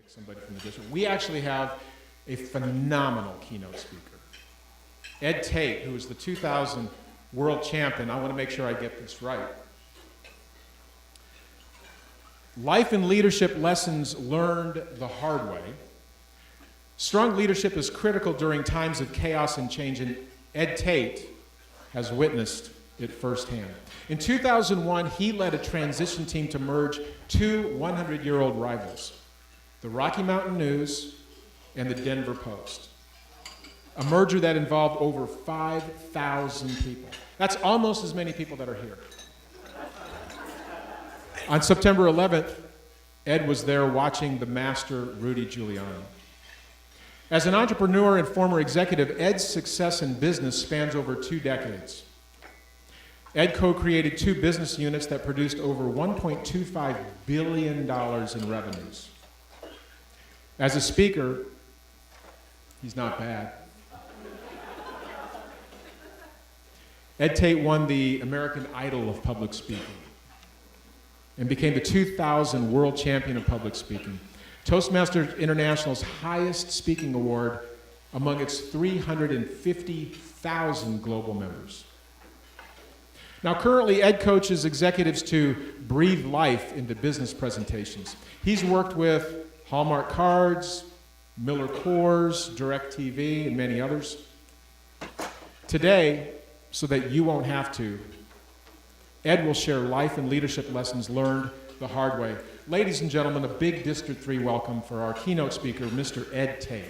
somebody from the district. We actually have a phenomenal keynote speaker. Ed Tate, who is the 2000 world champion. I want to make sure I get this right. Life and leadership lessons learned the hard way. Strong leadership is critical during times of chaos and change, and Ed Tate has witnessed it firsthand. In 2001, he led a transition team to merge two 100-year-old rivals, the Rocky Mountain News and the Denver Post. A merger that involved over 5,000 people. That's almost as many people that are here. On September 11th, Ed was there watching the master, Rudy Giuliani. As an entrepreneur and former executive, Ed's success in business spans over 2 decades. Ed co-created 2 business units that produced over $1.25 billion in revenues. As a speaker, he's not bad. Ed Tate won the American Idol of public speaking and became the 2000 world champion of public speaking. Toastmasters International's highest speaking award among its 350,000 global members. Now, currently, Ed coaches executives to breathe life into business presentations. He's worked with Hallmark Cards, Miller Coors, DirecTV, and many others. Today, so that you won't have to, Ed will share life and leadership lessons learned the hard way. Ladies and gentlemen, a big District 3 welcome for our keynote speaker, Mr. Ed Tate.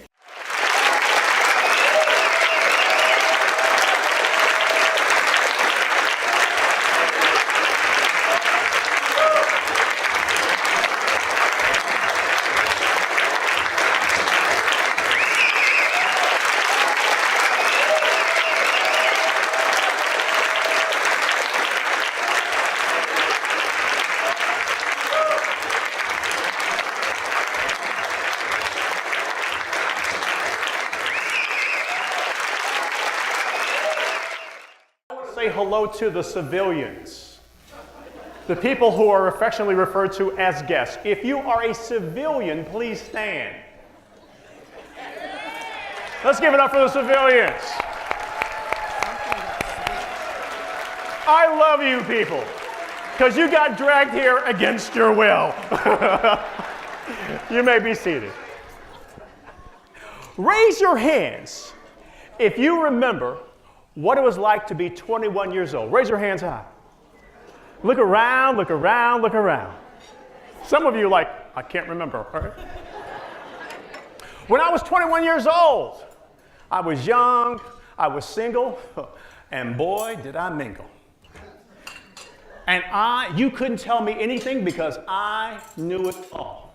Say hello to the civilians, the people who are affectionately referred to as guests. If you are a civilian, please stand. Let's give it up for the civilians. I love you people, because you got dragged here against your will. You may be seated. Raise your hands if you remember what it was like to be 21 years old. Raise your hands high. Look around, look around, look around. Some of you are like, I can't remember. All right. When I was 21 years old, I was young, I was single, and boy, did I mingle. And you couldn't tell me anything because I knew it all.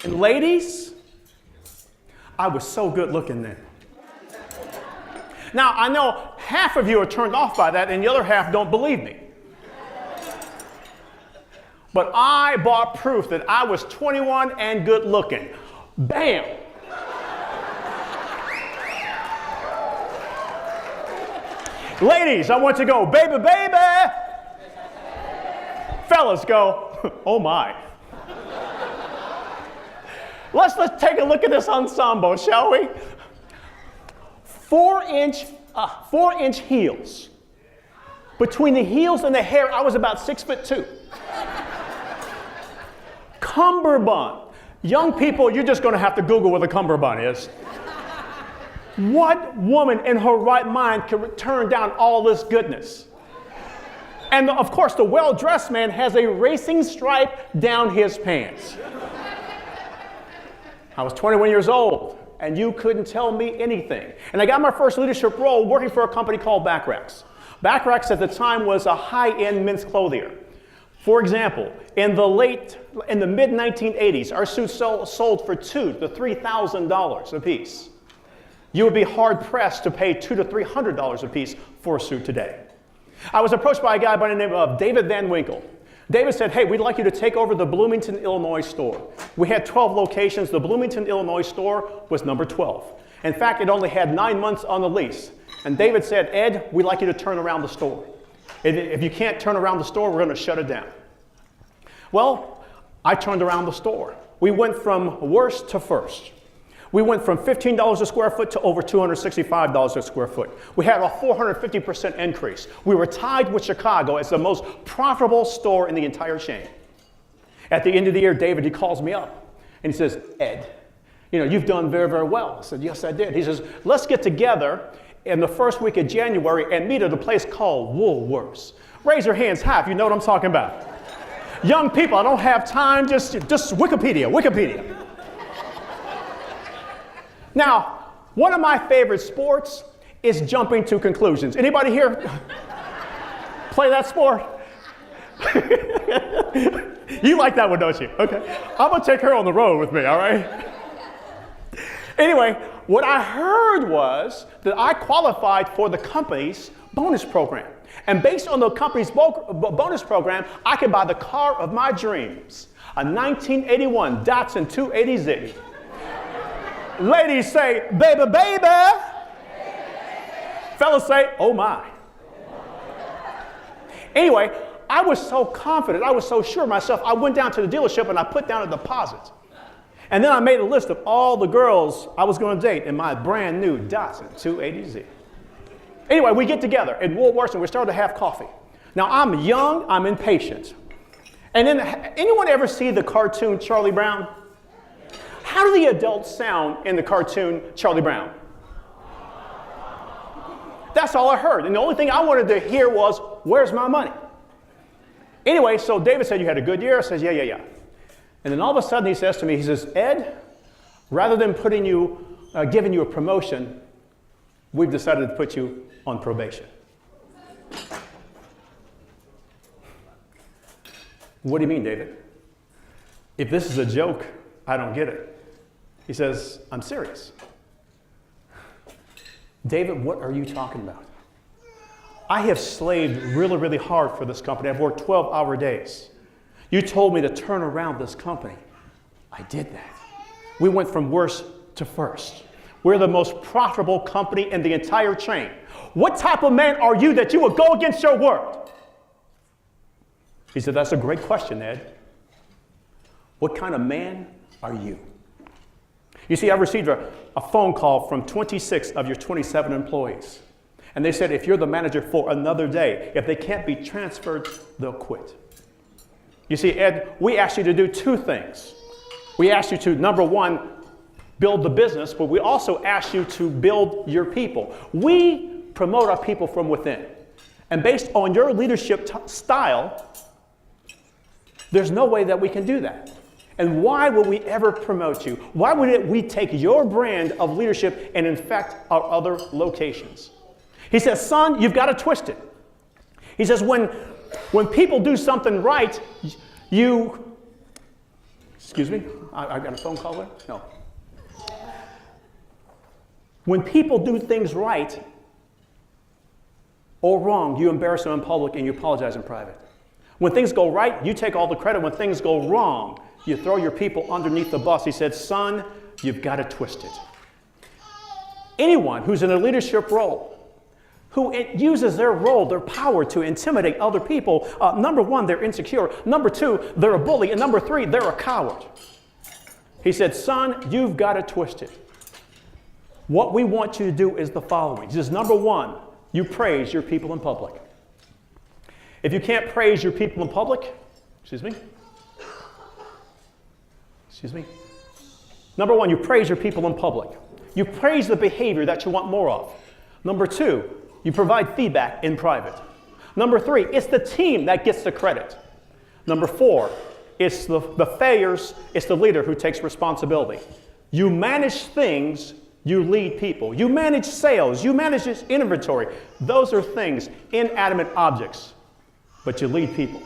And ladies, I was so good looking then. Now, I know half of you are turned off by that and the other half don't believe me. But I bought proof that I was 21 and good looking. Bam! Ladies, I want you to go, baby, baby! Fellas, go, oh my. Let's take a look at this ensemble, shall we? 4-inch heels. Between the heels and the hair, I was about 6'2". Cummerbund. Young people, you're just going to have to Google what a cummerbund is. What woman in her right mind can turn down all this goodness? And of course, the well-dressed man has a racing stripe down his pants. I was 21 years old. And you couldn't tell me anything. And I got my first leadership role working for a company called Backrax. Backrax at the time was a high-end men's clothier. For example, in the mid-1980s, our suits sold for $2,000 to $3,000 a piece. You would be hard-pressed to pay $200 to $300 a piece for a suit today. I was approached by a guy by the name of David Van Winkle. David said, hey, we'd like you to take over the Bloomington, Illinois store. We had 12 locations. The Bloomington, Illinois store was number 12. In fact, it only had 9 months on the lease. And David said, Ed, we'd like you to turn around the store. If you can't turn around the store, we're going to shut it down. Well, I turned around the store. we went from worst to first. We went from $15 a square foot to over $265 a square foot. We had a 450% increase. We were tied with Chicago as the most profitable store in the entire chain. At the end of the year, David, he calls me up and he says, Ed, you've done very, very well. I said, yes, I did. He says, let's get together in the first week of January and meet at a place called Woolworths. Raise your hands high if you know what I'm talking about. Young people, I don't have time, just Wikipedia. Now, one of my favorite sports is jumping to conclusions. Anybody here play that sport? You like that one, don't you? Okay. I'm going to take her on the road with me, all right? Anyway, what I heard was that I qualified for the company's bonus program. And based on the company's bonus program, I could buy the car of my dreams, a 1981 Datsun 280Z. Ladies say, baby, baby. Fellas say, oh my. Anyway, I was so confident, I was so sure of myself, I went down to the dealership and I put down a deposit. And then I made a list of all the girls I was going to date in my brand new Datsun 280Z. Anyway, we get together in Woolworths and we start to have coffee. Now, I'm young, I'm impatient. And then, anyone ever see the cartoon Charlie Brown? How do the adults sound in the cartoon Charlie Brown? That's all I heard. And the only thing I wanted to hear was, where's my money? Anyway, so David said, you had a good year? I says, yeah. And then all of a sudden he says to me, he says, Ed, rather than giving you a promotion, we've decided to put you on probation. What do you mean, David? If this is a joke, I don't get it. He says, I'm serious. David, what are you talking about? I have slaved really, really hard for this company. I've worked 12-hour days. You told me to turn around this company. I did that. We went from worst to first. We're the most profitable company in the entire chain. What type of man are you that you would go against your word? He said, that's a great question, Ed. What kind of man are you? You see, I received a phone call from 26 of your 27 employees. And they said, if you're the manager for another day, if they can't be transferred, they'll quit. You see, Ed, we asked you to do two things. We asked you to, number one, build the business, but we also asked you to build your people. We promote our people from within. And based on your leadership style, there's no way that we can do that. And why would we ever promote you? Why would we take your brand of leadership and infect our other locations? He says, son, you've got to twist it. He says, when people do something right, excuse me, I got a phone call there? No. When people do things right or wrong, you embarrass them in public and you apologize in private. When things go right, you take all the credit. When things go wrong, you throw your people underneath the bus. He said, son, you've got to twist it. Anyone who's in a leadership role, who uses their role, their power to intimidate other people, number one, they're insecure. Number two, they're a bully. And number three, they're a coward. He said, son, you've got to twist it. What we want you to do is the following. He says, number one, you praise your people in public. If you can't praise your people in public, excuse me. Number one, you praise your people in public. You praise the behavior that you want more of. Number two, you provide feedback in private. Number three, it's the team that gets the credit. Number four, it's the failures, it's the leader who takes responsibility. You manage things, you lead people. You manage sales, you manage inventory. Those are things, inanimate objects, but you lead people.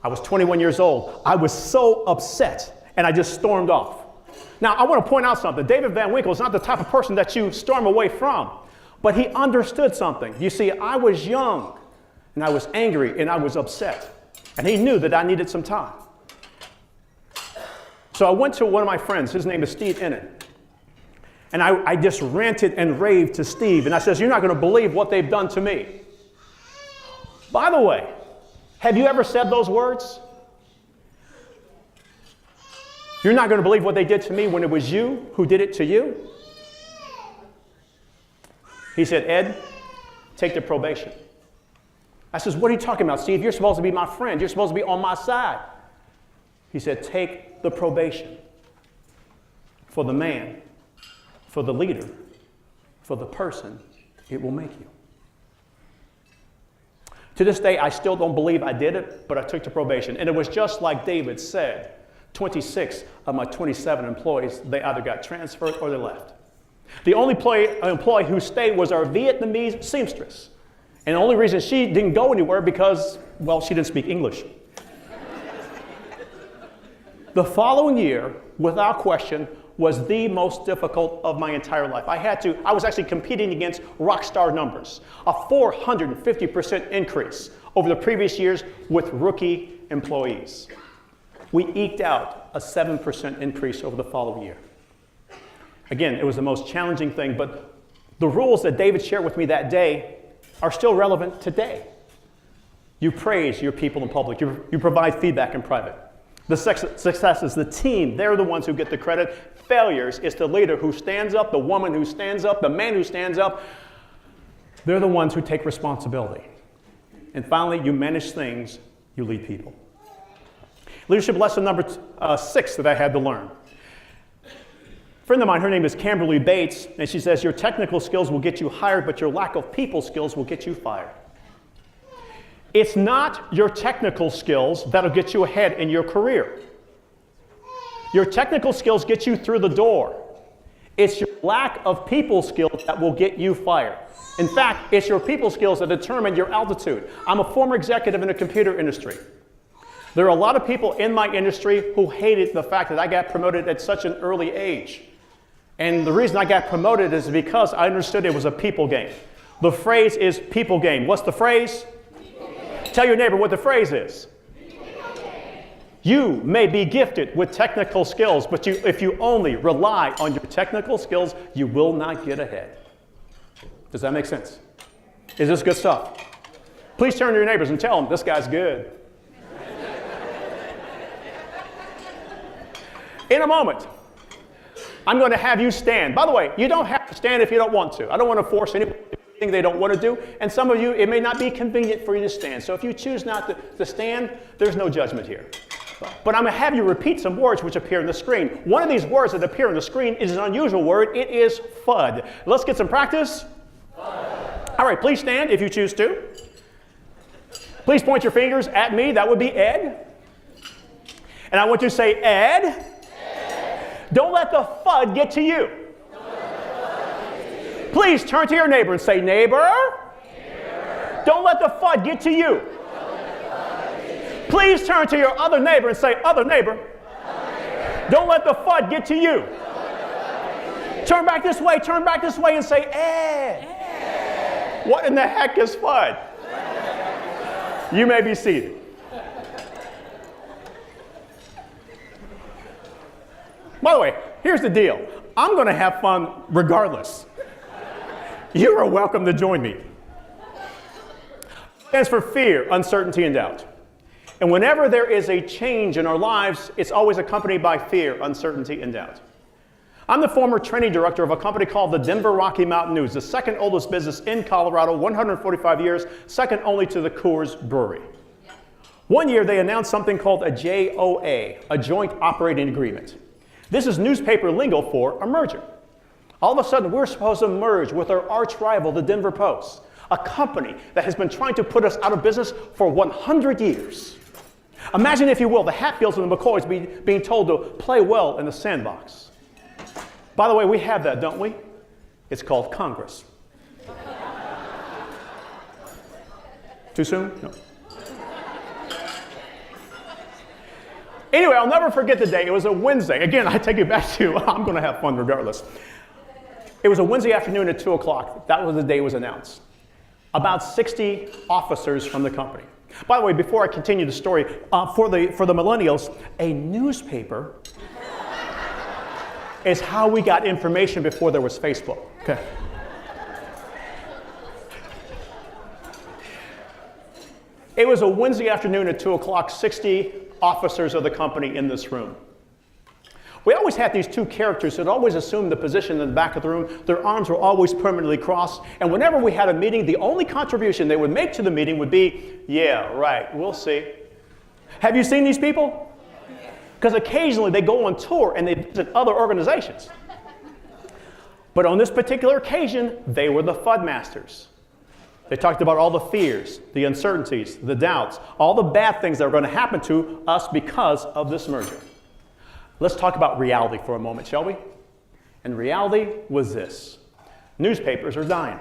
I was 21 years old. I was so upset, and I just stormed off. Now, I want to point out something. David Van Winkle is not the type of person that you storm away from, but he understood something. You see, I was young, and I was angry, and I was upset, and he knew that I needed some time. So I went to one of my friends. His name is Steve Innan, and I just ranted and raved to Steve, and I says, you're not going to believe what they've done to me. By the way, have you ever said those words? You're not going to believe what they did to me when it was you who did it to you. He said, Ed, take the probation. I says, what are you talking about, Steve? You're supposed to be my friend. You're supposed to be on my side. He said, take the probation for the man, for the leader, for the person it will make you. To this day, I still don't believe I did it, but I took the probation. And it was just like David said. 26 of my 27 employees, they either got transferred or they left. The only employee who stayed was our Vietnamese seamstress. And the only reason she didn't go anywhere because, well, she didn't speak English. The following year, without question, was the most difficult of my entire life. I was actually competing against rock star numbers, a 450% increase over the previous years with rookie employees. We eked out a 7% increase over the following year. Again, it was the most challenging thing, but the rules that David shared with me that day are still relevant today. You praise your people in public. You provide feedback in private. The success is the team. They're the ones who get the credit. Failures is the leader who stands up, the woman who stands up, the man who stands up. They're the ones who take responsibility. And finally, you manage things, you lead people. Leadership lesson number 6 that I had to learn. A friend of mine, her name is Kimberly Bates, and she says, your technical skills will get you hired, but your lack of people skills will get you fired. It's not your technical skills that'll get you ahead in your career. Your technical skills get you through the door. It's your lack of people skills that will get you fired. In fact, it's your people skills that determine your altitude. I'm a former executive in the computer industry. There are a lot of people in my industry who hated the fact that I got promoted at such an early age. And the reason I got promoted is because I understood it was a people game. The phrase is people game. What's the phrase? Tell your neighbor what the phrase is. You may be gifted with technical skills, but if you only rely on your technical skills, you will not get ahead. Does that make sense? Is this good stuff? Please turn to your neighbors and tell them, this guy's good. In a moment, I'm going to have you stand. By the way, you don't have to stand if you don't want to. I don't want to force anything they don't want to do. And some of you, it may not be convenient for you to stand. So if you choose not to stand, there's no judgment here. But I'm going to have you repeat some words which appear on the screen. One of these words that appear on the screen is an unusual word. It is FUD. Let's get some practice. FUD. All right, please stand if you choose to. Please point your fingers at me. That would be Ed. And I want you to say, Ed. Don't let the FUD get to you. Please turn to your neighbor and say, neighbor. Don't let the FUD get to you. Please turn to your other neighbor and say, other neighbor. Don't let the FUD get to you. Turn back this way and say, What in the heck is FUD? You may be seated. By the way, here's the deal. I'm going to have fun regardless. You are welcome to join me. It stands for fear, uncertainty, and doubt. And whenever there is a change in our lives, it's always accompanied by fear, uncertainty, and doubt. I'm the former training director of a company called the Denver Rocky Mountain News, the second oldest business in Colorado, 145 years, second only to the Coors Brewery. One year, they announced something called a JOA, a Joint Operating Agreement. This is newspaper lingo for a merger. All of a sudden, we're supposed to merge with our arch rival, the Denver Post, a company that has been trying to put us out of business for 100 years. Imagine, if you will, the Hatfields and the McCoys being told to play well in the sandbox. By the way, we have that, don't we? It's called Congress. Too soon? No. Anyway, I'll never forget the day. It was a Wednesday. Again, I take you back to, I'm going to have fun regardless. It was a Wednesday afternoon at 2 o'clock. That was the day it was announced. About 60 officers from the company. By the way, before I continue the story, for the millennials, a newspaper is how we got information before there was Facebook. Okay. It was a Wednesday afternoon at 2 o'clock, 60 officers of the company in this room. We always had these two characters that always assumed the position in the back of the room. Their arms were always permanently crossed. And whenever we had a meeting, the only contribution they would make to the meeting would be, yeah, right, we'll see. Have you seen these people? Because occasionally they go on tour and they visit other organizations. But on this particular occasion, they were the FUD masters. They talked about all the fears, the uncertainties, the doubts, all the bad things that are going to happen to us because of this merger. Let's talk about reality for a moment, shall we? And reality was this. Newspapers are dying.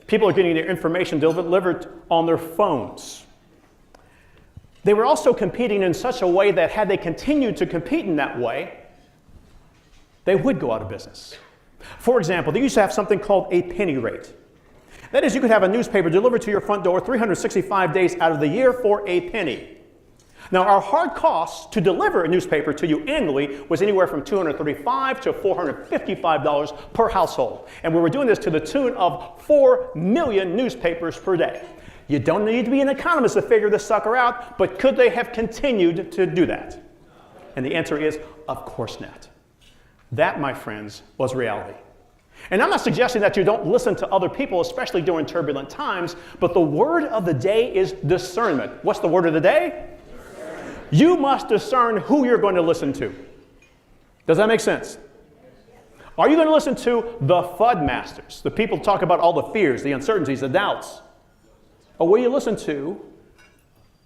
People are getting their information delivered on their phones. They were also competing in such a way that had they continued to compete in that way, they would go out of business. For example, they used to have something called a penny rate. That is, you could have a newspaper delivered to your front door 365 days out of the year for a penny. Now, our hard cost to deliver a newspaper to you annually was anywhere from $235 to $455 per household. And we were doing this to the tune of 4 million newspapers per day. You don't need to be an economist to figure this sucker out, but could they have continued to do that? And the answer is, of course not. That, my friends, was reality. And I'm not suggesting that you don't listen to other people, especially during turbulent times, but the word of the day is discernment. What's the word of the day? You must discern who you're going to listen to. Does that make sense? Are you going to listen to the FUD masters, the people who talk about all the fears, the uncertainties, the doubts? Or will you listen to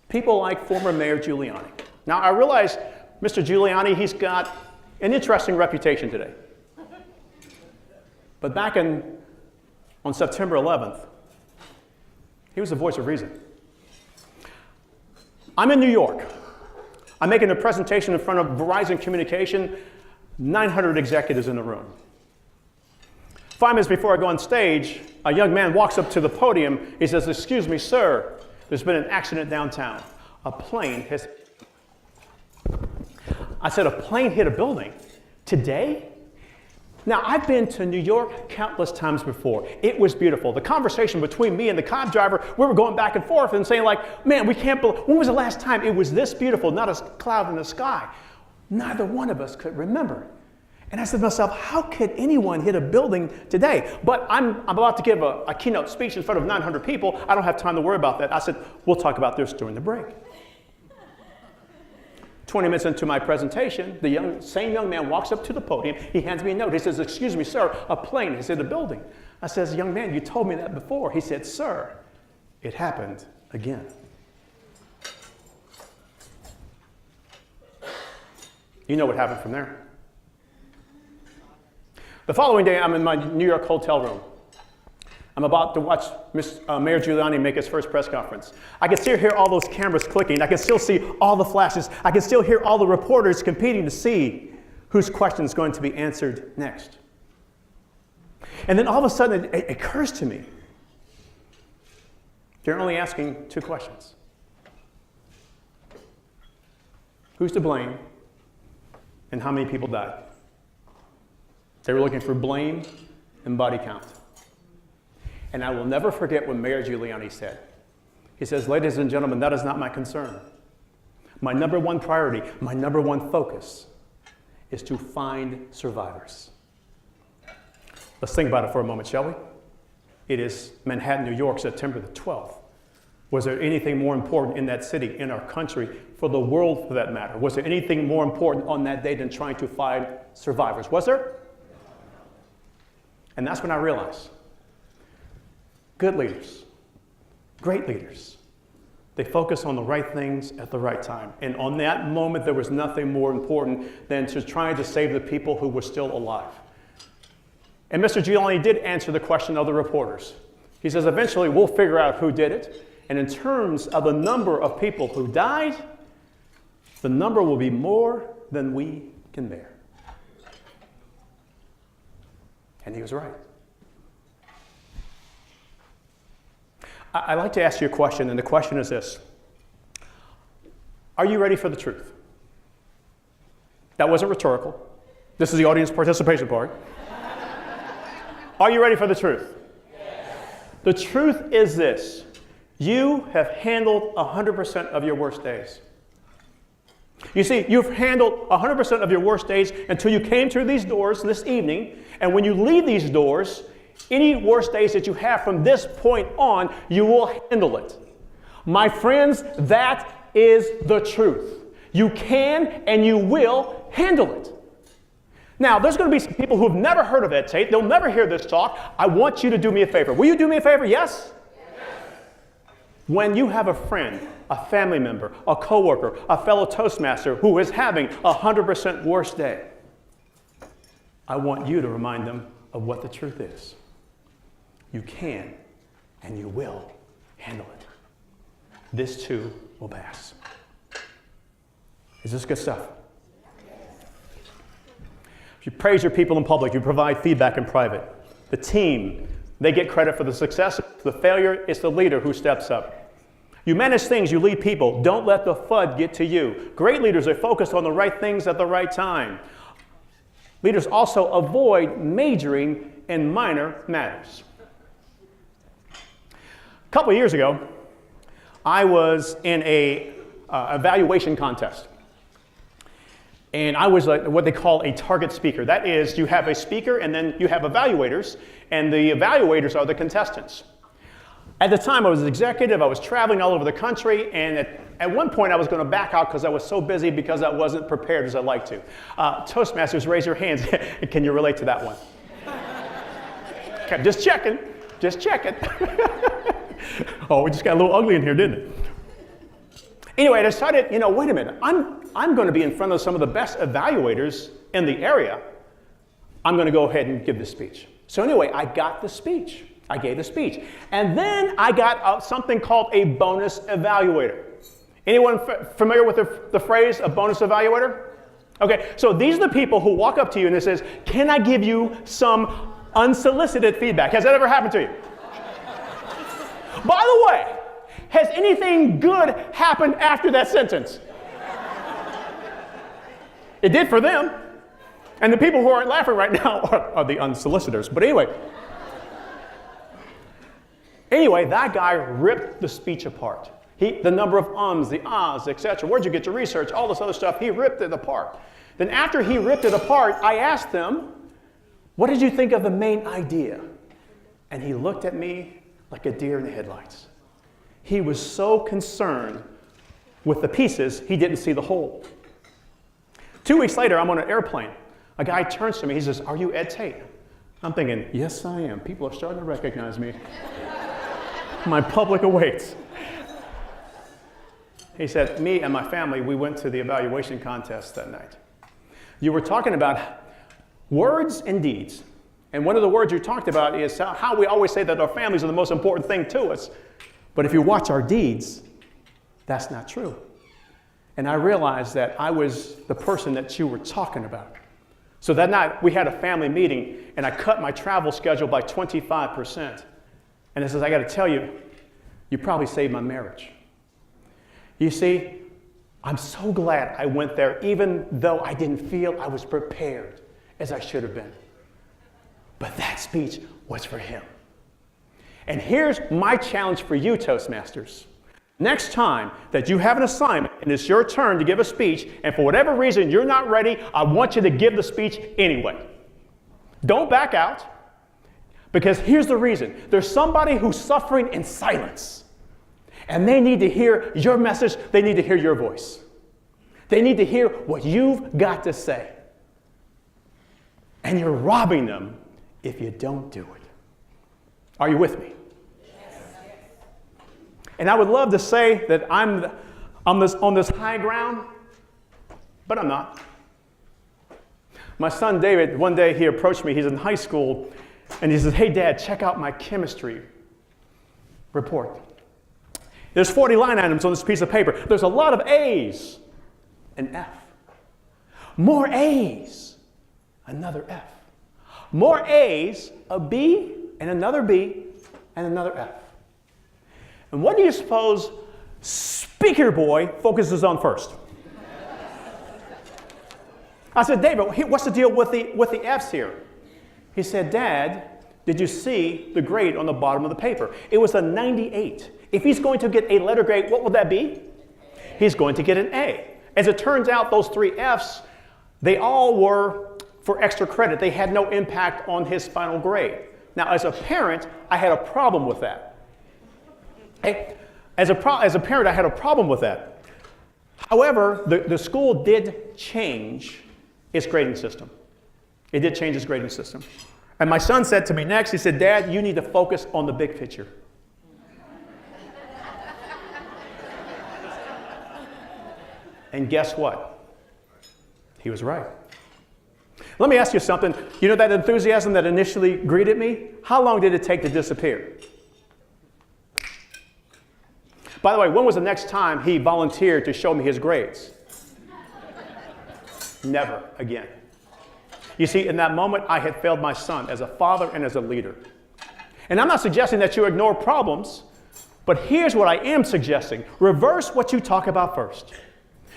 people like former Mayor Giuliani? Now, I realize Mr. Giuliani, he's got an interesting reputation today. But back on September 11th, he was the voice of reason. I'm in New York. I'm making a presentation in front of Verizon Communication, 900 executives in the room. 5 minutes before I go on stage, a young man walks up to the podium. He says, "Excuse me, sir, there's been an accident downtown. A plane has..." I said, "A plane hit a building? Today?" Now, I've been to New York countless times before. It was beautiful. The conversation between me and the cab driver, we were going back and forth and saying like, man, we can't believe, when was the last time it was this beautiful, not a cloud in the sky? Neither one of us could remember. And I said to myself, how could anyone hit a building today? But I'm about to give a keynote speech in front of 900 people. I don't have time to worry about that. I said, we'll talk about this during the break. 20 minutes into my presentation, the same young man walks up to the podium. He hands me a note. He says, "Excuse me, sir, a plane has hit a building." I says, "Young man, you told me that before." He said, "Sir, it happened again." You know what happened from there. The following day, I'm in my New York hotel room. I'm about to watch Mayor Giuliani make his first press conference. I can still hear all those cameras clicking. I can still see all the flashes. I can still hear all the reporters competing to see whose question is going to be answered next. And then all of a sudden, it occurs to me, they're only asking 2 questions. Who's to blame, and how many people died? They were looking for blame and body count. And I will never forget what Mayor Giuliani said. He says, "Ladies and gentlemen, that is not my concern. My number one priority, my number one focus is to find survivors." Let's think about it for a moment, shall we? It is Manhattan, New York, September the 12th. Was there anything more important in that city, in our country, for the world for that matter? Was there anything more important on that day than trying to find survivors? Was there? And that's when I realized, good leaders, great leaders, they focus on the right things at the right time. And on that moment, there was nothing more important than to try to save the people who were still alive. And Mr. Giuliani did answer the question of the reporters. He says, eventually we'll figure out who did it. And in terms of the number of people who died, the number will be more than we can bear. And he was right. I'd like to ask you a question, and the question is this. Are you ready for the truth? That wasn't rhetorical. This is the audience participation part. Are you ready for the truth? Yes. The truth is this. You have handled 100% of your worst days. You see, you've handled 100% of your worst days until you came through these doors this evening, and when you leave these doors, any worst days that you have from this point on, you will handle it. My friends, that is the truth. You can and you will handle it. Now, there's going to be some people who've never heard of Ed Tate. They'll never hear this talk. I want you to do me a favor. Will you do me a favor? Yes? When you have a friend, a family member, a coworker, a fellow Toastmaster who is having a 100% worst day, I want you to remind them of what the truth is. You can and you will handle it. This too will pass. Is this good stuff? If you praise your people in public, you provide feedback in private. The team, they get credit for the success. The failure, it's the leader who steps up. You manage things, you lead people. Don't let the FUD get to you. Great leaders are focused on the right things at the right time. Leaders also avoid majoring in minor matters. A couple of years ago, I was in a evaluation contest. And I was what they call a target speaker. That is, you have a speaker and then you have evaluators, and the evaluators are the contestants. At the time, I was an executive. I was traveling all over the country, and at one point, I was going to back out because I was so busy because I wasn't prepared as I'd like to. Toastmasters, raise your hands. Can you relate to that one? Okay, just checking. Just checking. Oh, we just got a little ugly in here, didn't it? Anyway, I decided, wait a minute. I'm going to be in front of some of the best evaluators in the area. I'm going to go ahead and give this speech. So anyway, I got the speech. I gave the speech. And then I got something called a bonus evaluator. Anyone familiar with the phrase, a bonus evaluator? Okay, so these are the people who walk up to you and it says, can I give you some unsolicited feedback? Has that ever happened to you? By the way, has anything good happened after that sentence? It did for them. And the people who aren't laughing right now are the unsolicitors. But anyway, that guy ripped the speech apart. The number of ums, the ahs, etc. Where'd you get your research? All this other stuff. He ripped it apart. Then after he ripped it apart, I asked him, what did you think of the main idea? And he looked at me like a deer in the headlights. He was so concerned with the pieces, he didn't see the whole. 2 weeks later, I'm on an airplane. A guy turns to me, he says, are you Ed Tate? I'm thinking, yes, I am. People are starting to recognize me. My public awaits. He said, me and my family, we went to the evaluation contest that night. You were talking about words and deeds. And one of the words you talked about is how we always say that our families are the most important thing to us. But if you watch our deeds, that's not true. And I realized that I was the person that you were talking about. So that night, we had a family meeting, and I cut my travel schedule by 25%. And it says, I got to tell you, you probably saved my marriage. You see, I'm so glad I went there, even though I didn't feel I was prepared as I should have been. But that speech was for him. And here's my challenge for you, Toastmasters. Next time that you have an assignment and it's your turn to give a speech, and for whatever reason you're not ready, I want you to give the speech anyway. Don't back out, because here's the reason. There's somebody who's suffering in silence, and they need to hear your message. They need to hear your voice. They need to hear what you've got to say. And you're robbing them if you don't do it. Are you with me? Yes. And I would love to say that I'm on this high ground, but I'm not. My son David, one day he approached me. He's in high school, and he says, hey, Dad, check out my chemistry report. There's 40 line items on this piece of paper. There's a lot of A's, an F. More A's, another F. More A's, a B, and another B, and another F. And what do you suppose Speaker Boy focuses on first? I said, David, what's the deal with the F's here? He said, Dad, did you see the grade on the bottom of the paper? It was a 98. If he's going to get a letter grade, what would that be? He's going to get an A. As it turns out, those 3 Fs, they all were for extra credit. They had no impact on his final grade. Now, as a parent, I had a problem with that. Okay? As a parent, I had a problem with that. However, the school did change its grading system. It did change its grading system. And my son said to me next, he said, "Dad, you need to focus on the big picture." And guess what? He was right. Let me ask you something. You know that enthusiasm that initially greeted me? How long did it take to disappear? By the way, when was the next time he volunteered to show me his grades? Never again. You see, in that moment, I had failed my son as a father and as a leader. And I'm not suggesting that you ignore problems, but here's what I am suggesting. Reverse what you talk about first.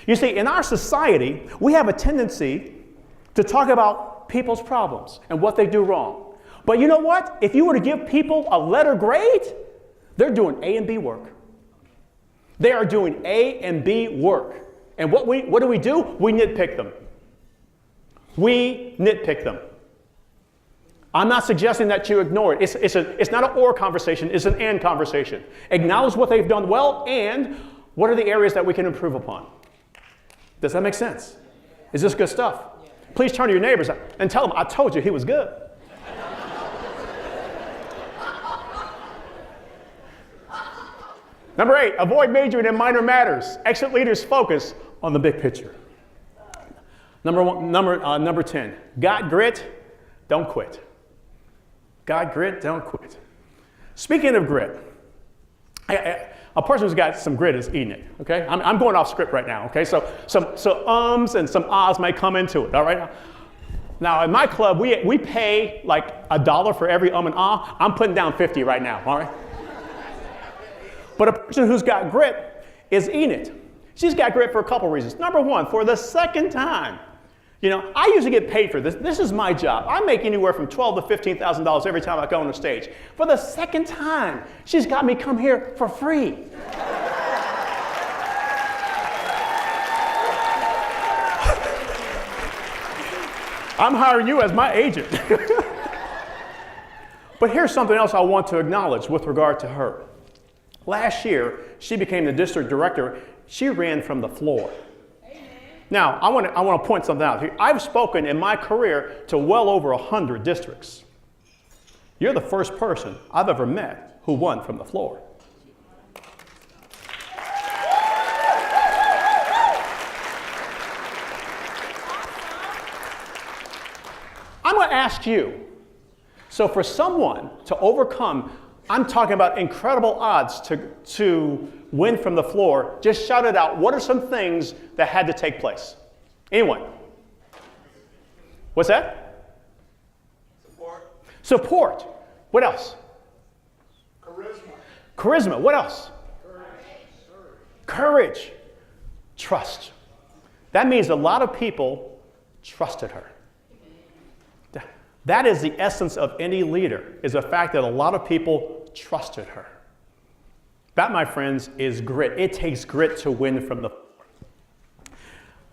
You see, in our society, we have a tendency to talk about people's problems and what they do wrong. But you know what? If you were to give people a letter grade, they're doing A and B work. They are doing A and B work. And what do? We nitpick them. We nitpick them. I'm not suggesting that you ignore it. It's not an or conversation, it's an and conversation. Acknowledge what they've done well and what are the areas that we can improve upon. Does that make sense? Is this good stuff? Please turn to your neighbors and tell them, I told you he was good. Number 8, avoid majoring in minor matters. Excellent leaders focus on the big picture. Number 10, got grit, don't quit. Got grit, don't quit. Speaking of grit, a person who's got some grit is eating it, okay? I'm going off script right now, okay? So ums and some ahs might come into it, all right? Now, in my club, we pay like $1 for every and ah. I'm putting down 50 right now, all right? But a person who's got grit is eating it. She's got grit for a couple reasons. Number 1, for the second time. You know, I usually get paid for this. This is my job. I make anywhere from $12,000 to $15,000 every time I go on the stage. For the second time, she's got me come here for free. I'm hiring you as my agent. But here's something else I want to acknowledge with regard to her. Last year, she became the district director. She ran from the floor. Now, I want to point something out here. I've spoken in my career to well over 100 districts. You're the first person I've ever met who won from the floor. I'm going to ask you, so for someone to overcome, I'm talking about incredible odds to win from the floor, just shout it out. What are some things that had to take place? Anyone? What's that? Support. What else? Charisma. What else? Courage. Trust. That means a lot of people trusted her. That is the essence of any leader, is the fact that a lot of people trusted her. That, my friends, is grit. It takes grit to win from the floor.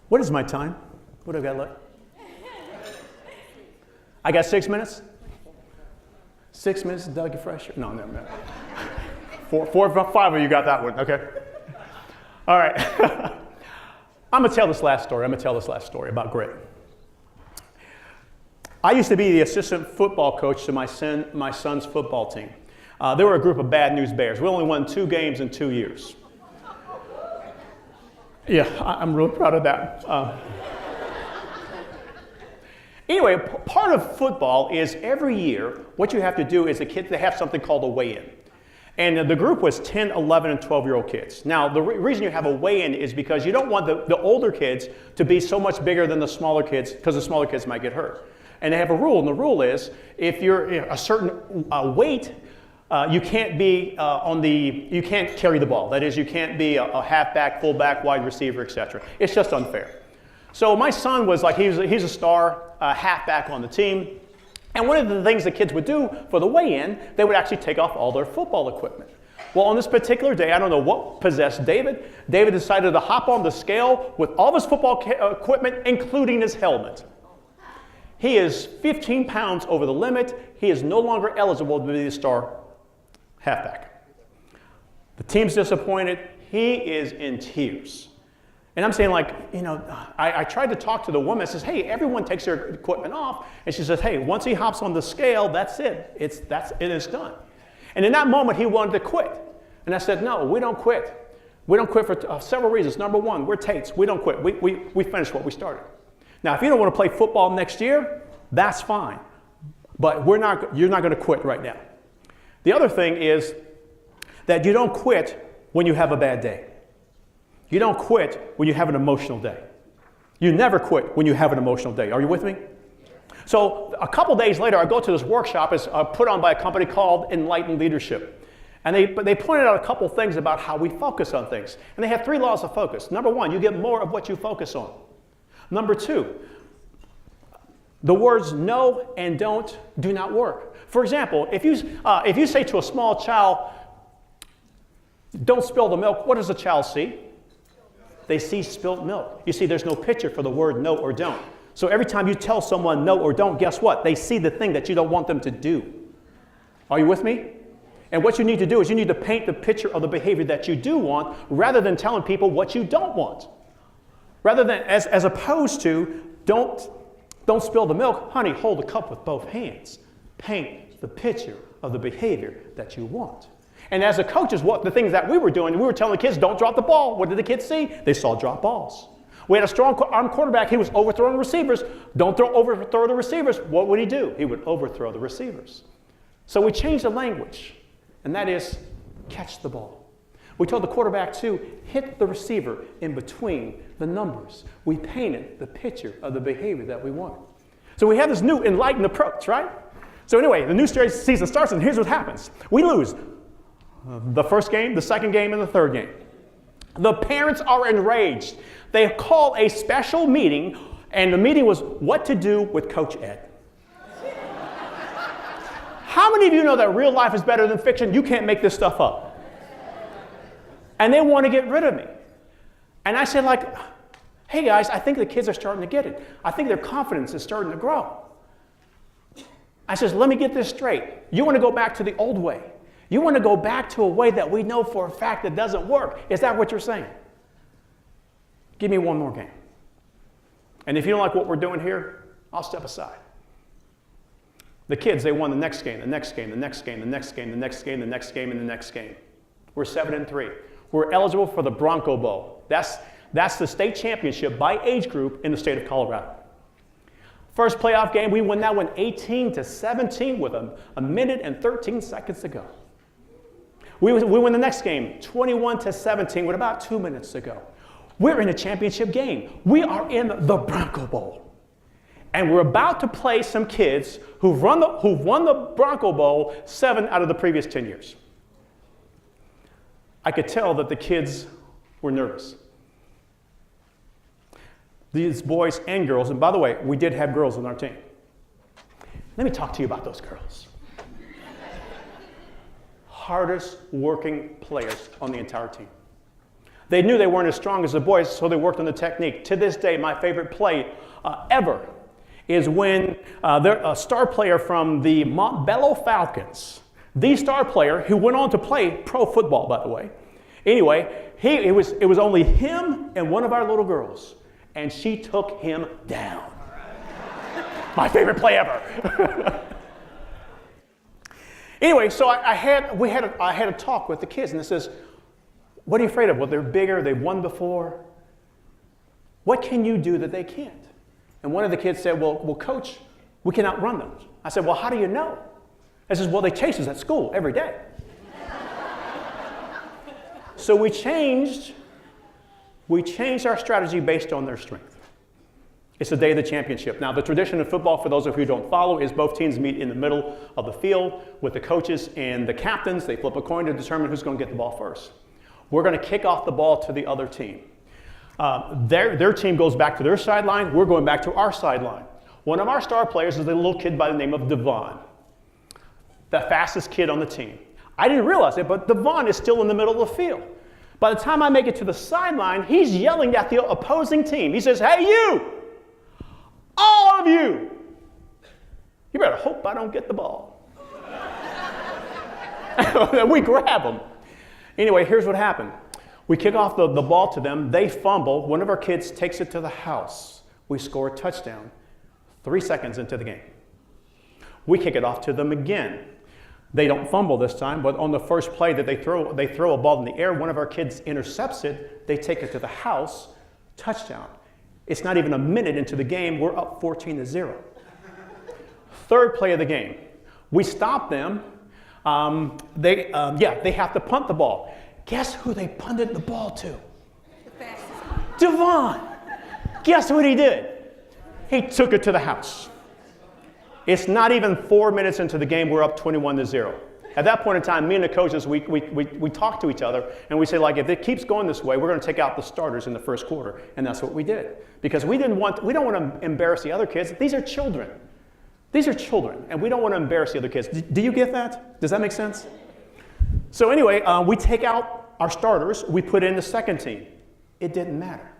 What is my time? What have I got left? I got 6 minutes? 6 minutes, Doug, you fresh? No, never mind. 5 of you got that one, okay. All right. I'm going to tell this last story about grit. I used to be the assistant football coach to my son's football team. They were a group of bad news bears. We only won 2 games in 2 years. Yeah, I'm real proud of that. Anyway, part of football is every year, what you have to do is the kids, they have something called a weigh-in. And the group was 10, 11, and 12-year-old kids. Now, the reason you have a weigh-in is because you don't want the older kids to be so much bigger than the smaller kids, because the smaller kids might get hurt. And they have a rule, and the rule is if you're a certain weight, you can't be you can't carry the ball. That is, you can't be a halfback, fullback, wide receiver, etc. It's just unfair. So my son was like, he's a star halfback on the team. And one of the things the kids would do for the weigh-in, they would actually take off all their football equipment. Well, on this particular day, I don't know what possessed David. David decided to hop on the scale with all of his football equipment, including his helmet. He is 15 pounds over the limit. He is no longer eligible to be the star halfback. The team's disappointed. He is in tears. And I'm saying, like, you know, I tried to talk to the woman. I says, hey, everyone takes their equipment off. And she says, hey, once he hops on the scale, that's it. It is done. And in that moment, he wanted to quit. And I said, no, we don't quit. We don't quit for several reasons. Number one, we're Tates. We don't quit. We finish what we started. Now, if you don't want to play football next year, that's fine. But you're not going to quit right now. The other thing is that you don't quit when you have a bad day. You don't quit when you have an emotional day. You never quit when you have an emotional day. Are you with me? So a couple days later, I go to this workshop. It's put on by a company called Enlightened Leadership. And they pointed out a couple things about how we focus on things. And they have 3 laws of focus. Number 1, you get more of what you focus on. Number 2, the words no and don't do not work. For example, if you say to a small child, don't spill the milk, what does the child see? They see spilt milk. You see, there's no picture for the word no or don't. So every time you tell someone no or don't, guess what? They see the thing that you don't want them to do. Are you with me? And what you need to do is you need to paint the picture of the behavior that you do want rather than telling people what you don't want. Rather than, as opposed to, don't spill the milk, honey, hold the cup with both hands. Paint the picture of the behavior that you want. And as a coaches, the things that we were doing, we were telling the kids, don't drop the ball. What did the kids see? They saw drop balls. We had a strong arm quarterback. He was overthrowing receivers. Don't overthrow the receivers. What would he do? He would overthrow the receivers. So we changed the language, and that is catch the ball. We told the quarterback to hit the receiver in between the numbers. We painted the picture of the behavior that we wanted. So we have this new enlightened approach, right? So anyway, the new season starts, and here's what happens. We lose the first game, the second game, and the third game. The parents are enraged. They call a special meeting, and the meeting was what to do with Coach Ed. How many of you know that real life is better than fiction? You can't make this stuff up. And they want to get rid of me. And I said, like, hey guys, I think the kids are starting to get it. I think their confidence is starting to grow. I says, let me get this straight. You want to go back to the old way. You want to go back to a way that we know for a fact that doesn't work. Is that what you're saying? Give me one more game. And if you don't like what we're doing here, I'll step aside. The kids, they won the next game, the next game, the next game, the next game, the next game, the next game, and the next game. We're 7-3. We're eligible for the Bronco Bowl. That's the state championship by age group in the state of Colorado. First playoff game, we won that one 18-17 with a minute and 13 seconds to go. We win the next game 21-17 with about 2 minutes to go. We're in a championship game. We are in the Bronco Bowl. And we're about to play some kids who've won the Bronco Bowl 7 out of the previous 10 years. I could tell that the kids were nervous. These boys and girls, and by the way, we did have girls on our team. Let me talk to you about those girls. Hardest working players on the entire team. They knew they weren't as strong as the boys, so they worked on the technique. To this day, my favorite play ever is when a star player from the Montbello Falcons, the star player who went on to play pro football, by the way. Anyway, it was only him and one of our little girls, and she took him down. My favorite play ever. Anyway, so I had a talk with the kids, and it says, what are you afraid of? Well, they're bigger, they've won before. What can you do that they can't? And one of the kids said, well, coach, we can outrun them. I said, well, how do you know? I says, well, they chase us at school every day. So we changed our strategy based on their strength. It's the day of the championship. Now, the tradition of football, for those of you who don't follow, is both teams meet in the middle of the field with the coaches and the captains. They flip a coin to determine who's going to get the ball first. We're going to kick off the ball to the other team. Their team goes back to their sideline. We're going back to our sideline. One of our star players is a little kid by the name of Devon, the fastest kid on the team. I didn't realize it, but Devon is still in the middle of the field. By the time I make it to the sideline, he's yelling at the opposing team. He says, "Hey, you! All of you! You better hope I don't get the ball." And we grab him. Anyway, here's what happened. We kick off the ball to them. They fumble. One of our kids takes it to the house. We score a touchdown 3 seconds into the game. We kick it off to them again. They don't fumble this time, but on the first play that they throw a ball in the air. One of our kids intercepts it. They take it to the house. Touchdown. It's not even a minute into the game. We're up 14-0. Third play of the game. We stop them. They have to punt the ball. Guess who they punted the ball to? Devon. Guess what he did? He took it to the house. It's not even 4 minutes into the game, we're up 21-0. At that point in time, me and the coaches, we talk to each other, and we say, like, if it keeps going this way, we're going to take out the starters in the first quarter. And that's what we did. Because we don't want to embarrass the other kids. These are children. These are children, and we don't want to embarrass the other kids. Do you get that? Does that make sense? So anyway, we take out our starters, we put in the second team. It didn't matter.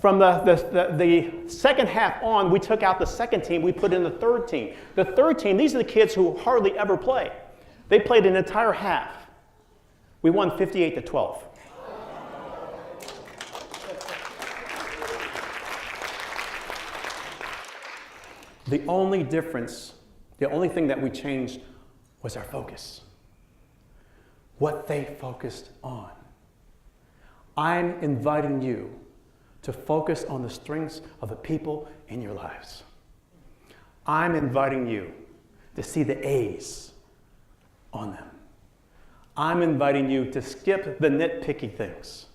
From the second half on, we took out the second team, we put in the third team. The third team, these are the kids who hardly ever play. They played an entire half. We won 58-12. The only difference, the only thing that we changed was our focus. What they focused on. I'm inviting you to focus on the strengths of the people in your lives. I'm inviting you to see the A's on them. I'm inviting you to skip the nitpicky things,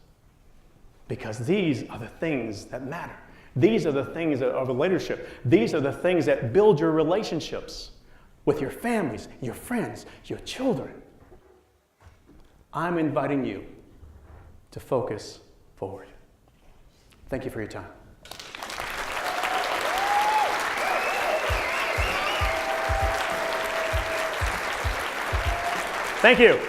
because these are the things that matter. These are the things of leadership. These are the things that build your relationships with your families, your friends, your children. I'm inviting you to focus forward. Thank you for your time. Thank you.